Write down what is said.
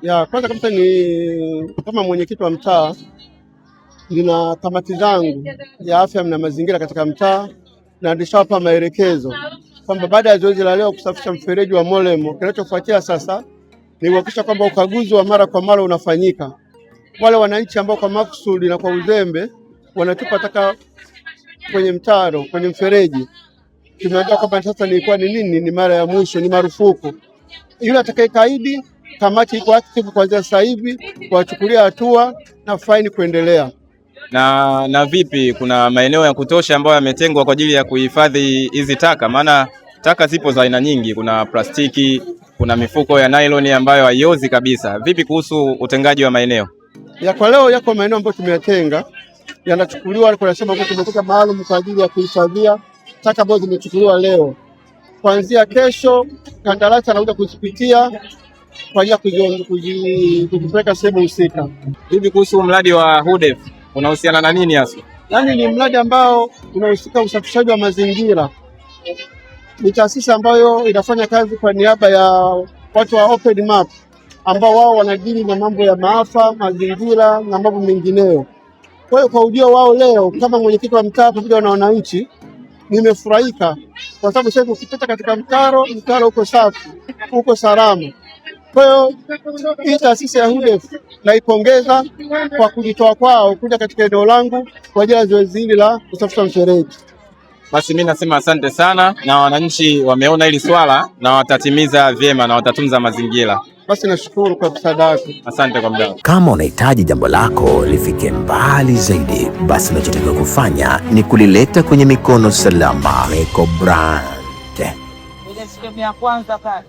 Ya kwanza kabisa ni kama mwenyekiti wa mtaa, nina kamati zangu ya afya na mazingira katika mtaa, na nilishawapa maelekezo kwamba baada ya zoezi la leo kusafisha mfereji wa Molemo, kinachofuatia sasa ni kuhakikisha kwamba ukaguzi wa mara kwa mara unafanyika. Wale wananchi ambao kwa makusudi na kwa uzembe wanatupa taka kwenye mtaro, kwenye mfereji, tumeambiwa kwamba sasa ni mara ya mwisho, ni marufuku. Yule atakayekaidi, kamati iko active kuanzia sasa hivi kuwachukulia hatua na faini kuendelea. Na vipi, kuna maeneo ya kutosha ambayo yametengwa kwa ajili ya kuhifadhi hizi taka? Maana taka zipo za aina nyingi, kuna plastiki, kuna mifuko ya nylon ambayo haiozi kabisa. Vipi kuhusu utengaji wa maeneo? Ya kwa leo yako maeneo ambayo tumeyatenga, yanachukuliwa kwa sababu tumetoka maalum kwa ajili ya kuhifadhia taka ambazo zimechukuliwa leo. Kuanzia kesho kandarasi anakuja kuzipitia kwa ajili ya kuzipeleka sehemu husika. Vipi kuhusu mradi wa HUDEF, unahusiana na nini hasa? Yaani ni mradi ambao unahusika usafishaji wa mazingira. Ni taasisi ambayo inafanya kazi kwa niaba ya watu wa Open Map ambao wao wanadili na mambo ya maafa, mazingira na mambo mengineyo. Kwa hiyo kwa ujio wao leo kama mwenyekiti wa mtaa pamoja na wananchi, nimefurahika kwa sababu sasa ukipita katika mtaro uko safi, uko salama. Kwa hiyo hii taasisi ya HUDEF naipongeza kwa kujitoa kwao kuja katika eneo langu kwa ajili ya zoezi hili la kusafisha mfereji. Basi mimi nasema asante sana, na wananchi wameona hili swala na watatimiza vyema na watatunza mazingira. Basi nashukuru kwa msaada wako. Asante kwa muda. Kama unahitaji jambo lako lifike mbali zaidi, basi unachotakiwa kufanya ni kulileta kwenye mikono salama. Eco Brand. Ile siku ya kwanza pale.